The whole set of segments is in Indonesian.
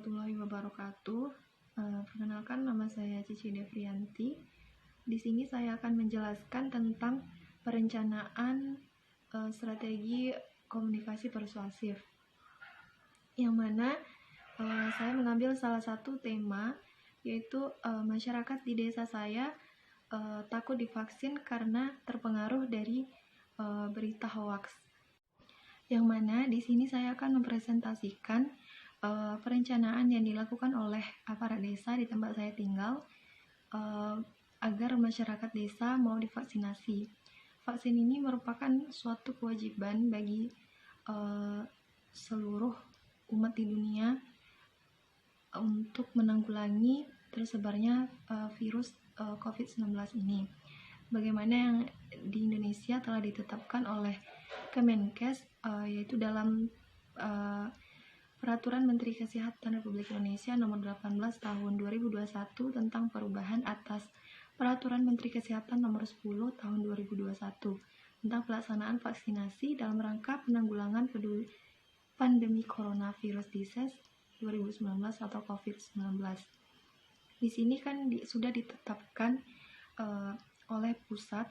warahmatullahi wabarakatuh. Perkenalkan, nama saya Cici Devrianti. Di sini saya akan menjelaskan tentang perencanaan strategi komunikasi persuasif, yang mana saya mengambil salah satu tema, yaitu masyarakat di desa saya takut divaksin karena terpengaruh dari berita hoaks. Yang mana di sini saya akan mempresentasikan perencanaan yang dilakukan oleh aparat desa di tempat saya tinggal agar masyarakat desa mau divaksinasi. Vaksin ini merupakan suatu kewajiban bagi seluruh umat di dunia untuk menanggulangi tersebarnya virus COVID-19 ini. Bagaimana yang di Indonesia telah ditetapkan oleh Kemenkes, yaitu dalam Peraturan Menteri Kesehatan Republik Indonesia Nomor 18 Tahun 2021 tentang perubahan atas Peraturan Menteri Kesehatan Nomor 10 Tahun 2021 tentang pelaksanaan vaksinasi dalam rangka penanggulangan pandemi coronavirus disease 2019 atau COVID-19. Di sini kan sudah ditetapkan oleh pusat,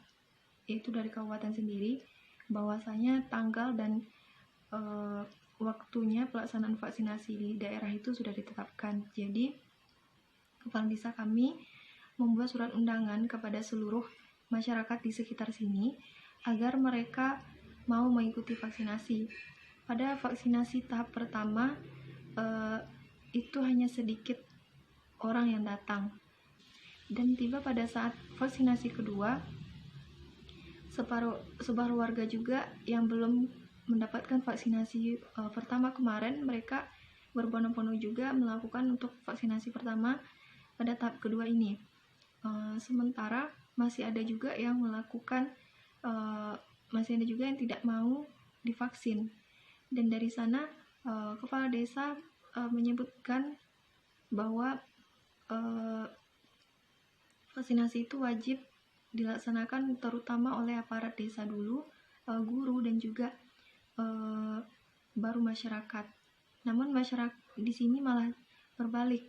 yaitu dari kabupaten sendiri, bahwasanya tanggal dan waktunya pelaksanaan vaksinasi di daerah itu sudah ditetapkan. Jadi, kepala desa kami membuat surat undangan kepada seluruh masyarakat di sekitar sini agar mereka mau mengikuti vaksinasi. Pada vaksinasi tahap pertama, itu hanya sedikit orang yang datang. Dan tiba pada saat vaksinasi kedua, separuh warga juga yang belum mendapatkan vaksinasi pertama kemarin, mereka berbondong-bondong juga melakukan untuk vaksinasi pertama pada tahap kedua ini. Sementara masih ada juga yang tidak mau divaksin. Dan dari sana kepala desa menyebutkan bahwa vaksinasi itu wajib dilaksanakan terutama oleh aparat desa dulu, guru, dan juga baru masyarakat. Namun masyarakat di sini malah berbalik,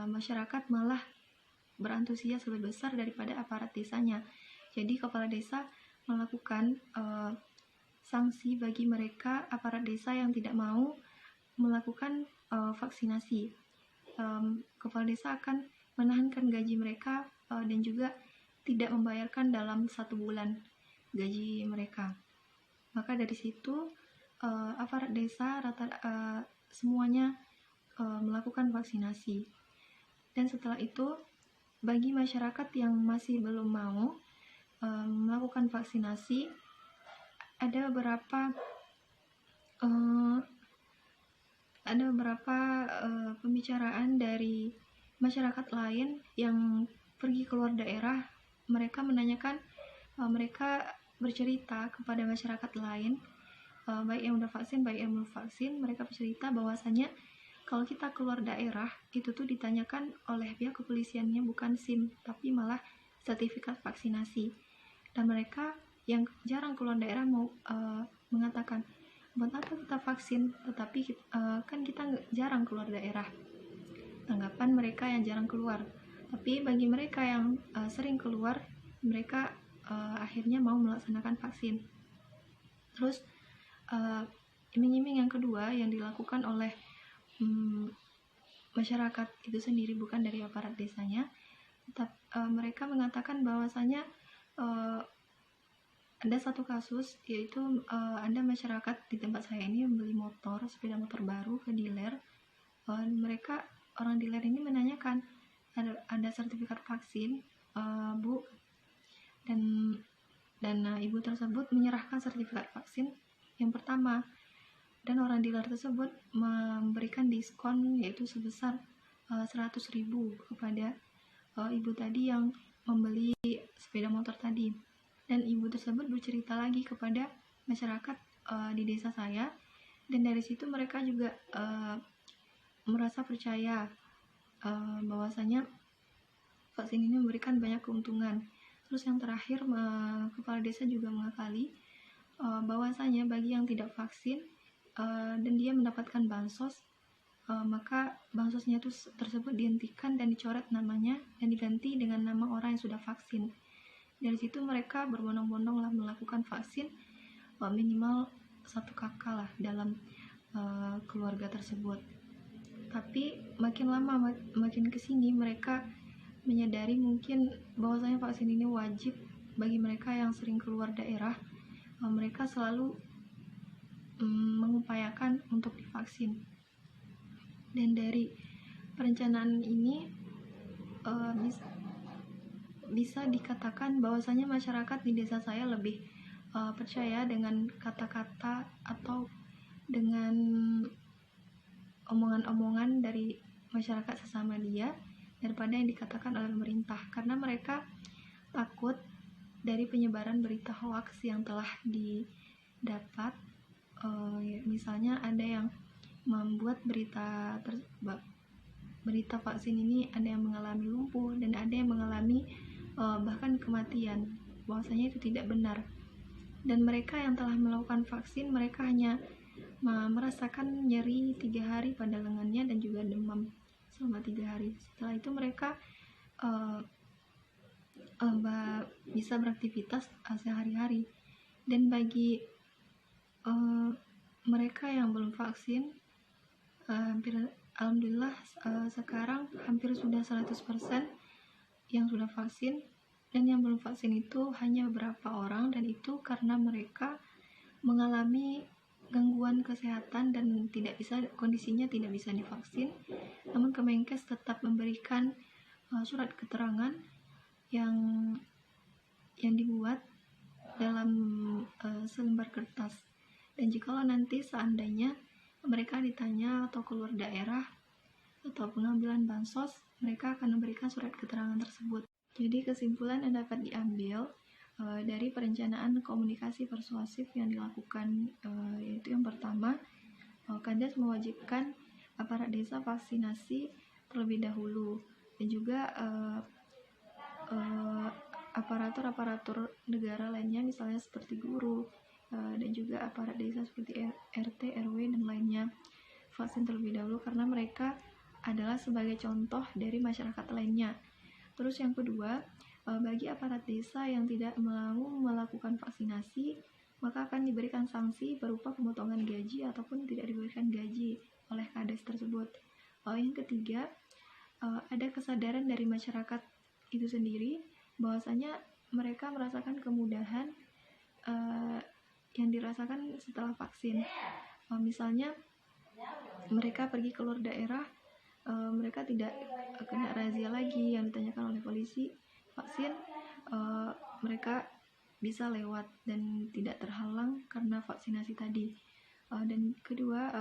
masyarakat malah berantusias lebih besar daripada aparat desanya. Jadi kepala desa melakukan sanksi bagi mereka aparat desa yang tidak mau melakukan vaksinasi. Kepala desa akan menahankan gaji mereka dan juga tidak membayarkan dalam 1 bulan gaji mereka. Maka dari situ aparat desa semuanya melakukan vaksinasi. Dan setelah itu, bagi masyarakat yang masih belum mau melakukan vaksinasi, ada beberapa pembicaraan dari masyarakat lain yang pergi keluar daerah. Mereka menanyakan, mereka bercerita kepada masyarakat lain, baik yang udah vaksin, baik yang belum vaksin. Mereka bercerita bahwasanya kalau kita keluar daerah, itu tuh ditanyakan oleh pihak kepolisiannya bukan SIM, tapi malah sertifikat vaksinasi. Dan mereka yang jarang keluar daerah mau mengatakan, buat apa kita vaksin, tetapi kan kita jarang keluar daerah. Tanggapan mereka yang jarang keluar. Tapi bagi mereka yang sering keluar, mereka akhirnya mau melaksanakan vaksin. Terus iming-iming yang kedua yang dilakukan oleh masyarakat itu sendiri, bukan dari aparat desanya, mereka mengatakan bahwasanya ada satu kasus, yaitu ada masyarakat di tempat saya ini membeli sepeda motor baru ke dealer. Orang dealer ini menanyakan, ada sertifikat vaksin, Bu, dan ibu tersebut menyerahkan sertifikat vaksin yang pertama, dan orang dealer tersebut memberikan diskon yaitu sebesar 100.000 kepada ibu tadi yang membeli sepeda motor tadi. Dan ibu tersebut bercerita lagi kepada masyarakat di desa saya, dan dari situ mereka juga merasa percaya bahwasanya vaksin ini memberikan banyak keuntungan. Terus yang terakhir, kepala desa juga mengakali bahwasanya bagi yang tidak vaksin dan dia mendapatkan bansos, maka bansosnya itu tersebut dihentikan dan dicoret namanya dan diganti dengan nama orang yang sudah vaksin. Dari situ mereka berbondong-bondong lah melakukan vaksin, minimal 1 kakak lah dalam keluarga tersebut. Tapi makin lama makin kesini mereka menyadari mungkin bahwasanya vaksin ini wajib bagi mereka yang sering keluar daerah. Mereka selalu mengupayakan untuk divaksin. Dan dari perencanaan ini bisa dikatakan bahwasanya masyarakat di desa saya lebih percaya dengan kata-kata atau dengan omongan-omongan dari masyarakat sesama dia daripada yang dikatakan oleh pemerintah, karena mereka takut dari penyebaran berita hoax yang telah didapat. Misalnya ada yang membuat berita vaksin ini ada yang mengalami lumpuh dan ada yang mengalami bahkan kematian, bahwasanya itu tidak benar. Dan mereka yang telah melakukan vaksin, mereka hanya merasakan nyeri 3 hari pada lengannya dan juga demam selama 3 hari. Setelah itu mereka bisa beraktivitas sehari-hari. Dan bagi mereka yang belum vaksin, alhamdulillah sekarang hampir sudah 100% yang sudah vaksin, dan yang belum vaksin itu hanya beberapa orang, dan itu karena mereka mengalami gangguan kesehatan dan kondisinya tidak bisa divaksin. Namun Kemenkes tetap memberikan surat keterangan yang dibuat dalam selembar kertas. Dan jikalau nanti seandainya mereka ditanya atau keluar daerah atau pengambilan bansos, mereka akan memberikan surat keterangan tersebut. Jadi kesimpulan yang dapat diambil dari perencanaan komunikasi persuasif yang dilakukan, yaitu yang pertama, Kandas mewajibkan aparat desa vaksinasi terlebih dahulu, dan juga aparatur negara lainnya misalnya seperti guru dan juga aparat desa seperti RT, RW dan lainnya vaksin terlebih dahulu, karena mereka adalah sebagai contoh dari masyarakat lainnya. Terus yang kedua, bagi aparat desa yang tidak mau melakukan vaksinasi, maka akan diberikan sanksi berupa pemotongan gaji ataupun tidak diberikan gaji oleh Kades tersebut. Yang ketiga, ada kesadaran dari masyarakat itu sendiri bahwasanya mereka merasakan kemudahan yang dirasakan setelah vaksin. Misalnya mereka pergi keluar daerah, mereka tidak kena razia lagi yang ditanyakan oleh polisi. Vaksin, mereka bisa lewat dan tidak terhalang karena vaksinasi tadi. Dan kedua,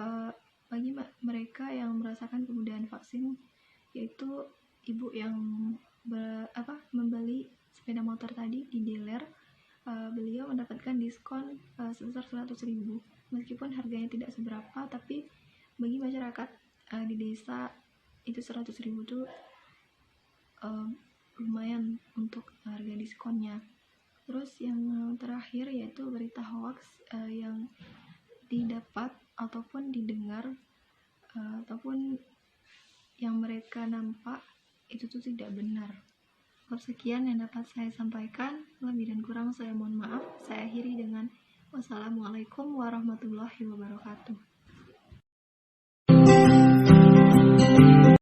bagi mereka yang merasakan kemudahan vaksin, yaitu ibu yang membeli sepeda motor tadi di dealer, beliau mendapatkan diskon sebesar 100.000, meskipun harganya tidak seberapa, tapi bagi masyarakat di desa itu 100.000 itu lumayan untuk harga diskonnya. Terus yang terakhir yaitu berita hoax yang didapat ataupun didengar ataupun yang mereka nampak itu tuh tidak benar. Sekian yang dapat saya sampaikan, lebih dan kurang saya mohon maaf. Saya akhiri dengan wassalamualaikum warahmatullahi wabarakatuh.